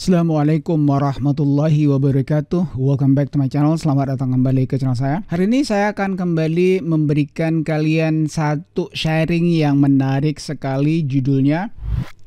Assalamualaikum warahmatullahi wabarakatuh. Welcome back to my channel. Selamat datang kembali ke channel saya. Hari ini saya akan kembali memberikan kalian satu sharing yang menarik sekali. Judulnya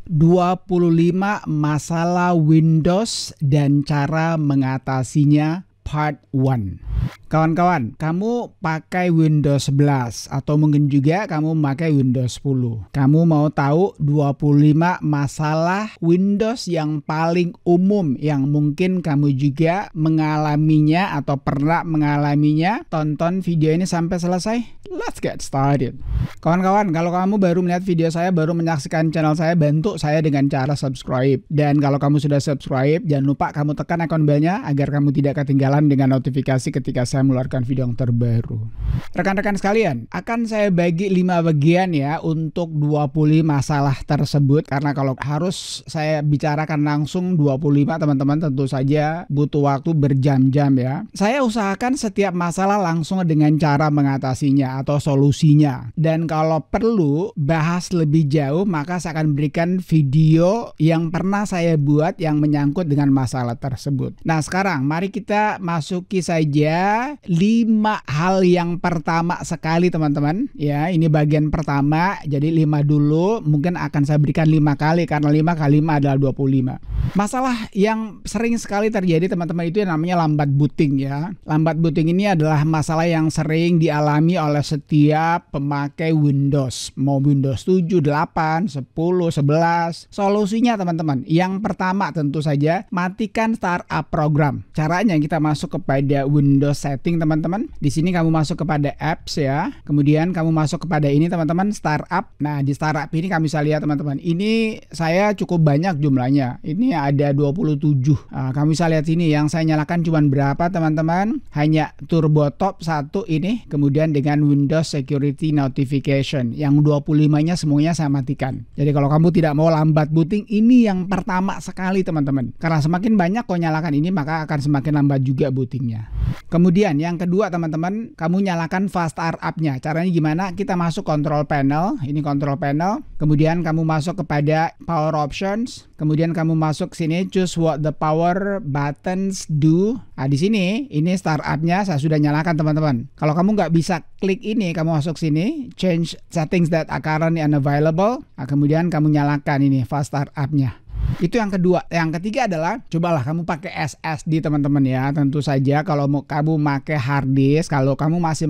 25 masalah Windows dan cara mengatasinya Part 1. Kawan-kawan, kamu pakai Windows 11 atau mungkin juga kamu memakai Windows 10. Kamu mau tahu 25 masalah Windows yang paling umum yang mungkin kamu juga mengalaminya atau pernah mengalaminya? Tonton video ini sampai selesai. Let's get started. Kawan-kawan, kalau kamu baru melihat video saya, baru menyaksikan channel saya, bantu saya dengan cara subscribe. Dan kalau kamu sudah subscribe, jangan lupa kamu tekan ikon belnya agar kamu tidak ketinggalan dengan notifikasi ketika saya mengeluarkan video yang terbaru. Rekan-rekan sekalian, akan saya bagi 5 bagian ya untuk 25 masalah tersebut, karena kalau harus saya bicarakan langsung 25 teman-teman tentu saja butuh waktu berjam-jam ya. Saya usahakan setiap masalah langsung dengan cara mengatasinya atau solusinya. Dan kalau perlu bahas lebih jauh, maka saya akan berikan video yang pernah saya buat yang menyangkut dengan masalah tersebut. Nah, sekarang mari kita masuki saja 5 hal yang pertama sekali teman-teman ya. Ini bagian pertama, jadi 5 dulu, mungkin akan saya berikan 5 kali karena 5 kali 5 adalah 25. Masalah yang sering sekali terjadi teman-teman itu yang namanya lambat booting ya. Lambat booting ini adalah masalah yang sering dialami oleh setiap pemakai Windows, mau Windows 7, 8, 10, 11. Solusinya teman-teman, yang pertama tentu saja matikan startup program. Caranya kita masuk kepada Windows setting teman-teman. Di sini kamu masuk kepada apps ya. Kemudian kamu masuk kepada ini teman-teman, startup. Nah, di startup ini kamu bisa lihat teman-teman. Ini saya cukup banyak jumlahnya. Ini ada 27. Nah, kamu bisa lihat sini yang saya nyalakan cuman berapa teman-teman? Hanya turbo top 1 ini, kemudian dengan Windows Security Notification. Yang 25-nya semuanya saya matikan. Jadi kalau kamu tidak mau lambat booting, ini yang pertama sekali teman-teman. Karena semakin banyak kau nyalakan ini, maka akan semakin lambat juga bootingnya. Kemudian yang kedua teman-teman, kamu nyalakan fast startup-nya. Caranya gimana? Kita masuk control panel. Ini control panel. Kemudian kamu masuk kepada power options. Kemudian kamu masuk sini, choose what the power buttons do. Nah, di sini ini startup-nya saya sudah nyalakan teman-teman. Kalau kamu nggak bisa klik ini, kamu masuk sini, change settings that are currently unavailable. Nah, kemudian kamu nyalakan ini fast startup-nya. Itu yang kedua. Yang ketiga adalah cobalah kamu pakai SSD teman-teman ya. Tentu saja kalau kamu pakai hard disk, kalau kamu masih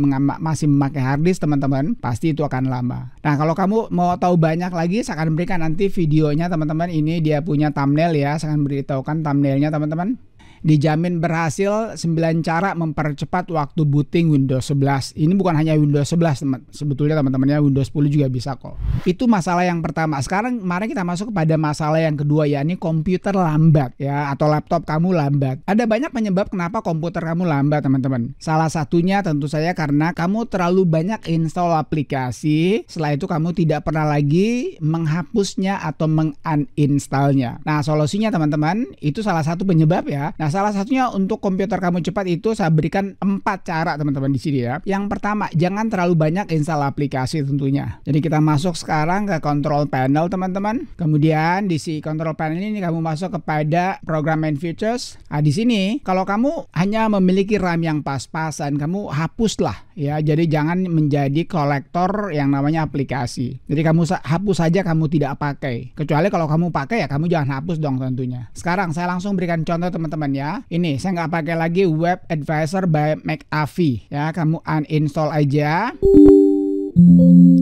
memakai hard disk teman-teman, pasti itu akan lama. Nah, kalau kamu mau tahu banyak lagi, saya akan berikan nanti videonya teman-teman. Ini dia punya thumbnail ya. Saya akan beritahukan thumbnailnya teman-teman. Dijamin berhasil 9 cara mempercepat waktu booting Windows 11. Ini bukan hanya Windows 11 sebetulnya teman-teman ya, Windows 10 juga bisa kok. Itu masalah yang pertama. Sekarang mari kita masuk kepada masalah yang kedua, yakni komputer lambat ya, atau laptop kamu lambat. Ada banyak penyebab kenapa komputer kamu lambat teman-teman. Salah satunya tentu saja karena kamu terlalu banyak install aplikasi. Setelah itu kamu tidak pernah lagi menghapusnya atau menguninstallnya. Nah, solusinya teman-teman, itu salah satu penyebab ya. Nah, salah satunya untuk komputer kamu cepat itu saya berikan 4 cara teman-teman di sini ya. Yang pertama, jangan terlalu banyak install aplikasi tentunya. Jadi kita masuk sekarang ke control panel teman-teman. Kemudian di si control panel ini kamu masuk kepada program and features. Nah, di sini kalau kamu hanya memiliki RAM yang pas-pasan, kamu hapuslah ya. Jadi jangan menjadi kolektor yang namanya aplikasi. Jadi kamu hapus saja, kamu tidak pakai. Kecuali kalau kamu pakai ya kamu jangan hapus dong tentunya. Sekarang saya langsung berikan contoh teman-teman ya. Ini saya nggak pakai lagi Web Advisor by McAfee ya. Kamu uninstall aja.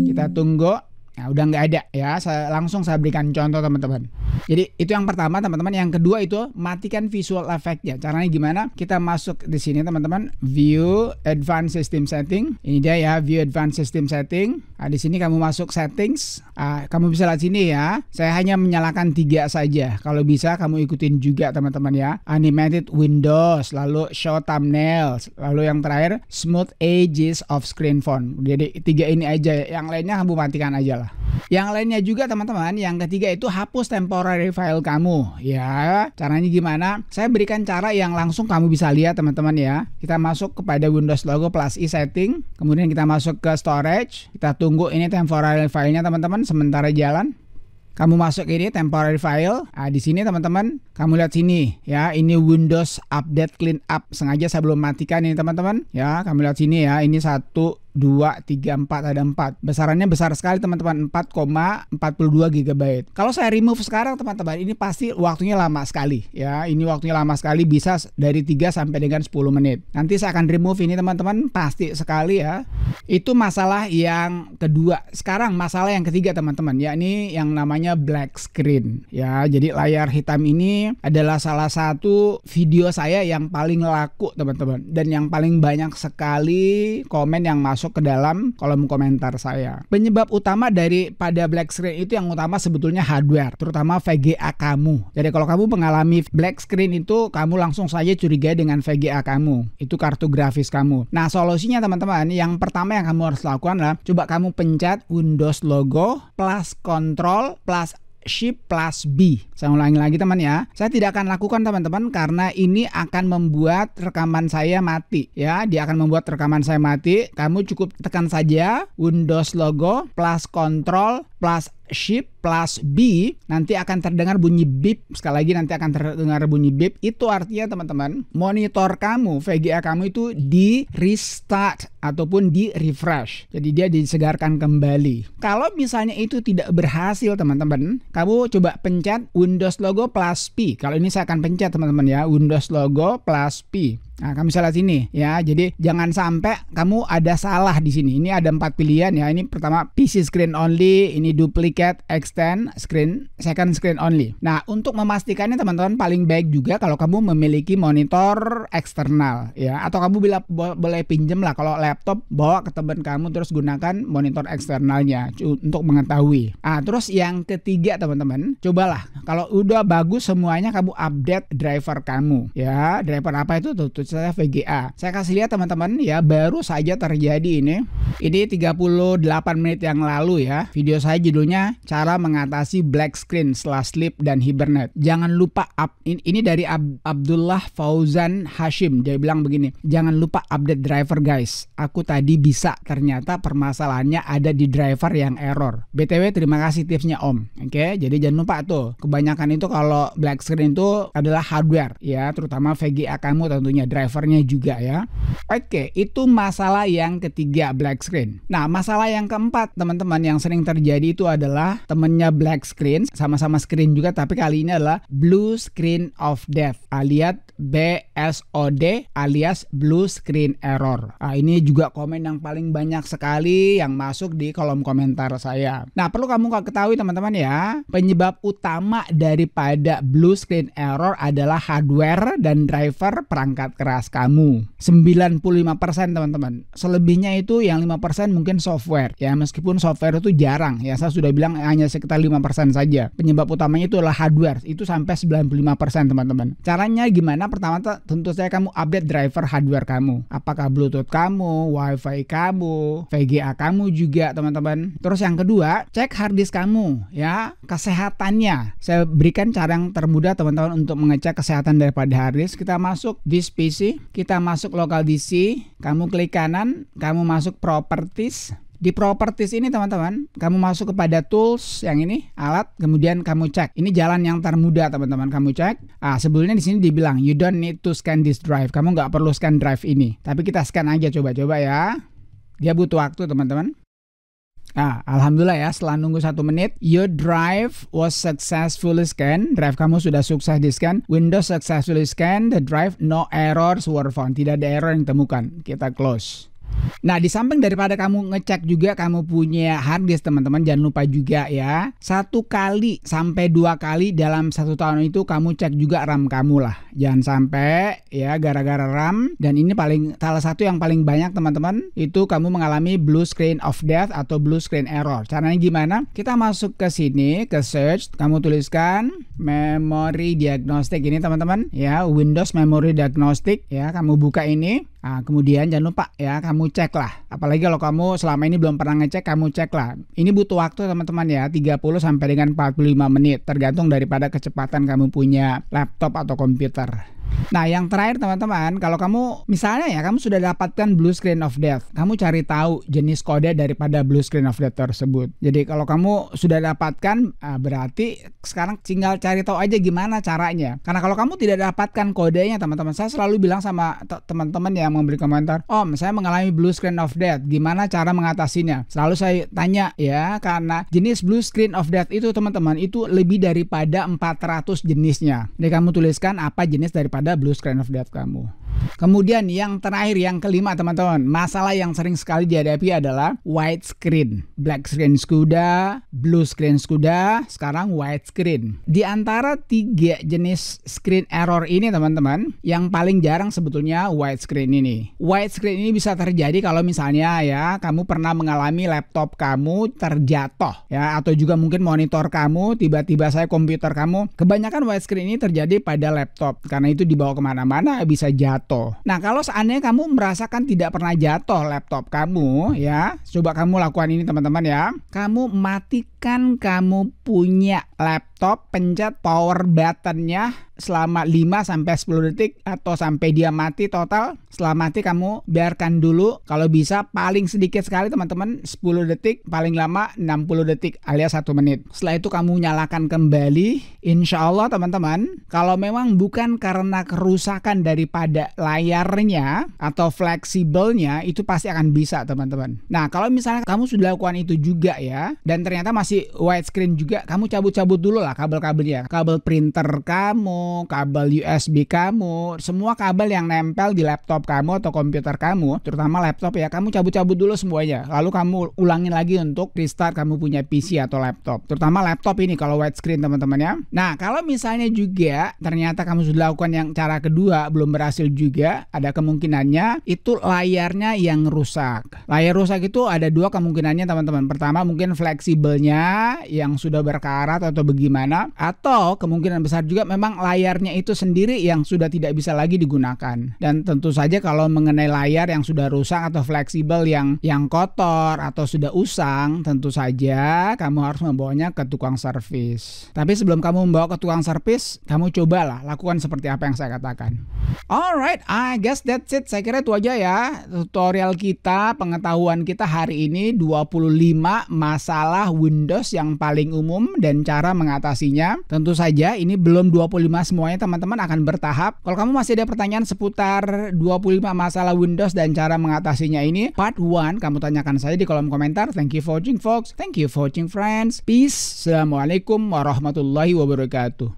Kita tunggu. Nah, udah nggak ada ya. Saya berikan contoh teman-teman. Jadi itu yang pertama teman-teman. Yang kedua itu matikan visual effect-nya. Caranya gimana? Kita masuk di sini teman-teman, View Advanced System Setting. Ini dia ya, View Advanced System Setting. Nah, di sini kamu masuk settings. Kamu bisa lihat sini ya. Saya hanya menyalakan 3 saja. Kalau bisa kamu ikutin juga teman-teman ya. Animated Windows, lalu Show Thumbnails, lalu yang terakhir Smooth Edges of Screen Font. Jadi 3 ini aja. Yang lainnya kamu matikan aja lah. Yang lainnya juga teman-teman, yang ketiga itu hapus temporary file kamu ya. Caranya gimana? Saya berikan cara yang langsung kamu bisa lihat teman-teman ya. Kita masuk kepada Windows logo plus i setting, kemudian kita masuk ke storage, kita tunggu ini temporary filenya teman-teman sementara jalan. Kamu masuk ini temporary file. Nah, di sini teman-teman, kamu lihat sini ya, ini Windows Update Clean Up. Sengaja saya belum matikan ini teman-teman. Ya, kamu lihat sini ya, ini 1, 2, 3, 4, ada 4. Besarannya besar sekali teman-teman, 4,42 GB. Kalau saya remove sekarang teman-teman, ini pasti waktunya lama sekali ya. Ini waktunya lama sekali, bisa dari 3 sampai dengan 10 menit. Nanti saya akan remove ini teman-teman, pasti sekali ya. Itu masalah yang kedua. Sekarang masalah yang ketiga teman-teman, yakni yang namanya black screen ya. Jadi layar hitam ini adalah salah satu video saya yang paling laku teman-teman, dan yang paling banyak sekali komen yang masuk ke dalam kolom komentar saya. Penyebab utama daripada black screen itu yang utama sebetulnya hardware, terutama VGA kamu. Jadi kalau kamu mengalami black screen itu, kamu langsung saja curigai dengan VGA kamu. Itu kartu grafis kamu. Nah, solusinya teman-teman, yang pertama yang kamu harus lakukan adalah coba kamu pencet Windows logo plus Control plus Shift plus B. Saya ulangi lagi teman ya. Saya tidak akan lakukan teman-teman karena ini akan membuat rekaman saya mati ya. Dia akan membuat rekaman saya mati. Kamu cukup tekan saja Windows logo plus Control plus Shift plus B, nanti akan terdengar bunyi beep. Sekali lagi nanti akan terdengar bunyi beep. Itu artinya teman-teman, monitor kamu, VGA kamu itu di restart ataupun di refresh. Jadi dia disegarkan kembali. Kalau misalnya itu tidak berhasil teman-teman, kamu coba pencet Windows logo plus P. Kalau ini saya akan pencet teman-teman ya, Windows logo plus P. Nah, kamu bisa lihat sini ya. Jadi jangan sampai kamu ada salah di sini. Ini ada 4 pilihan ya. Ini pertama PC screen only, ini duplicate, extend screen, second screen only. Nah, untuk memastikannya teman-teman, paling baik juga kalau kamu memiliki monitor eksternal ya, atau kamu boleh pinjem lah kalau laptop, bawa ke teman kamu terus gunakan monitor eksternalnya untuk mengetahui. Ah, terus yang ketiga teman-teman, cobalah kalau udah bagus semuanya, kamu update driver kamu ya. Driver apa itu? Tuh saya VGA. Saya kasih lihat teman-teman ya, baru saja terjadi ini. Ini 38 menit yang lalu ya. Video saya judulnya cara mengatasi black screen setelah sleep dan hibernate. Jangan lupa ini dari Abdullah Fauzan Hashim. Dia bilang begini, jangan lupa update driver guys. Aku tadi bisa, ternyata permasalahannya ada di driver yang error. BTW terima kasih tipsnya Om. Oke, jadi jangan lupa tuh. Kebanyakan itu kalau black screen itu adalah hardware ya, terutama VGA kamu tentunya, drivernya juga ya. Oke, itu masalah yang ketiga, black screen. Nah, masalah yang keempat teman-teman yang sering terjadi itu adalah temennya black screen, sama-sama screen juga, tapi kali ini adalah blue screen of death alias BSOD alias blue screen error. Nah, ini juga komen yang paling banyak sekali yang masuk di kolom komentar saya. Nah, perlu kamu ketahui teman-teman ya, penyebab utama daripada blue screen error adalah hardware dan driver perangkat keras kamu. 95% teman-teman. Selebihnya itu yang 5% mungkin software. Ya, meskipun software itu jarang ya, saya sudah bilang hanya sekitar 5% saja. Penyebab utamanya itu adalah hardware. Itu sampai 95% teman-teman. Caranya gimana? Pertama tentu saja kamu update driver hardware kamu. Apakah Bluetooth kamu, WiFi kamu, VGA kamu juga teman-teman. Terus yang kedua, cek harddisk kamu ya, kesehatannya. Saya berikan cara yang termudah teman-teman untuk mengecek kesehatan daripada harddisk. Kita masuk di PC, kita masuk local DC, kamu klik kanan, kamu masuk properties. Di properties ini teman-teman, kamu masuk kepada tools yang ini, alat, kemudian kamu cek. Ini jalan yang termudah teman-teman, kamu cek. Sebelumnya di sini dibilang you don't need to scan this drive. Kamu nggak perlu scan drive ini. Tapi kita scan aja, coba-coba ya. Dia butuh waktu teman-teman. Alhamdulillah ya, setelah nunggu 1 menit, your drive was successfully scanned. Drive kamu sudah sukses di scan. Windows successfully scanned the drive, no errors were found. Tidak ada error yang ditemukan. Kita close. Nah, di samping daripada kamu ngecek juga kamu punya harddisk teman-teman, jangan lupa juga ya, 1 kali sampai 2 kali dalam 1 tahun itu kamu cek juga RAM kamu lah. Jangan sampai ya gara-gara RAM. Dan ini salah satu yang paling banyak teman-teman, itu kamu mengalami blue screen of death atau blue screen error. Caranya gimana? Kita masuk ke sini, ke search, kamu tuliskan memory diagnostic ini teman-teman ya, Windows memory diagnostic ya, kamu buka ini. Kemudian jangan lupa ya, kamu cek lah. Apalagi kalau kamu selama ini belum pernah ngecek, kamu cek lah. Ini butuh waktu teman-teman ya, 30 sampai dengan 45 menit tergantung daripada kecepatan kamu punya laptop atau komputer. Nah, yang terakhir teman-teman, kalau kamu misalnya ya kamu sudah dapatkan blue screen of death, kamu cari tahu jenis kode daripada blue screen of death tersebut. Jadi kalau kamu sudah dapatkan, berarti sekarang tinggal cari tahu aja gimana caranya. Karena kalau kamu tidak dapatkan kodenya teman-teman, saya selalu bilang sama teman-teman yang memberi komentar, Om, saya mengalami blue screen of death, gimana cara mengatasinya? Selalu saya tanya ya, karena jenis blue screen of death itu teman-teman, itu lebih daripada 400 jenisnya. Jadi kamu tuliskan apa jenis daripada blue screen of death kamu. Kemudian yang terakhir, yang kelima teman-teman, masalah yang sering sekali dihadapi adalah white screen. Black screen sudah, blue screen sudah, sekarang white screen. Di antara 3 jenis screen error ini teman-teman, yang paling jarang sebetulnya white screen ini. White screen ini bisa terjadi kalau misalnya ya kamu pernah mengalami laptop kamu terjatuh ya, atau juga mungkin monitor kamu, tiba-tiba saya komputer kamu. Kebanyakan white screen ini terjadi pada laptop karena itu dibawa kemana-mana bisa jatuh. Nah, kalau seandainya kamu merasakan tidak pernah jatuh laptop kamu ya, coba kamu lakukan ini teman-teman ya. Kamu matikan kamu punya laptop, pencet power buttonnya selama 5-10 detik atau sampai dia mati total. Setelah mati kamu biarkan dulu, kalau bisa paling sedikit sekali teman-teman 10 detik, paling lama 60 detik alias 1 menit. Setelah itu kamu nyalakan kembali. Insya Allah teman-teman, kalau memang bukan karena kerusakan daripada layarnya atau fleksibelnya, itu pasti akan bisa teman-teman. Nah, kalau misalnya kamu sudah lakukan itu juga ya, dan ternyata masih widescreen juga, kamu cabut-cabut dulu lah kabel-kabelnya. Kabel printer kamu, kabel USB kamu, semua kabel yang nempel di laptop kamu atau komputer kamu, terutama laptop ya, kamu cabut-cabut dulu semuanya. Lalu kamu ulangin lagi untuk restart kamu punya PC atau laptop. Terutama laptop ini kalau widescreen teman-teman ya. Nah, kalau misalnya juga ternyata kamu sudah lakukan yang cara kedua belum berhasil juga, ada kemungkinannya itu layarnya yang rusak. Layar rusak itu ada 2 kemungkinannya teman-teman. Pertama mungkin fleksibelnya yang sudah berkarat atau bagaimana, atau kemungkinan besar juga memang layarnya itu sendiri yang sudah tidak bisa lagi digunakan. Dan tentu saja kalau mengenai layar yang sudah rusak atau fleksibel yang kotor atau sudah usang, tentu saja kamu harus membawanya ke tukang servis. Tapi sebelum kamu membawa ke tukang servis, kamu cobalah lakukan seperti apa yang saya katakan. Alright, I guess that's it. Saya kira itu aja ya tutorial kita, pengetahuan kita hari ini 25 masalah Windows yang paling umum dan cara mengatasinya. Tentu saja ini belum 25 semuanya teman-teman, akan bertahap. Kalau kamu masih ada pertanyaan seputar 25 masalah Windows dan cara mengatasinya ini, part 1 kamu tanyakan saja di kolom komentar. Thank you for watching folks. Thank you for watching friends. Peace. Assalamualaikum warahmatullahi wabarakatuh.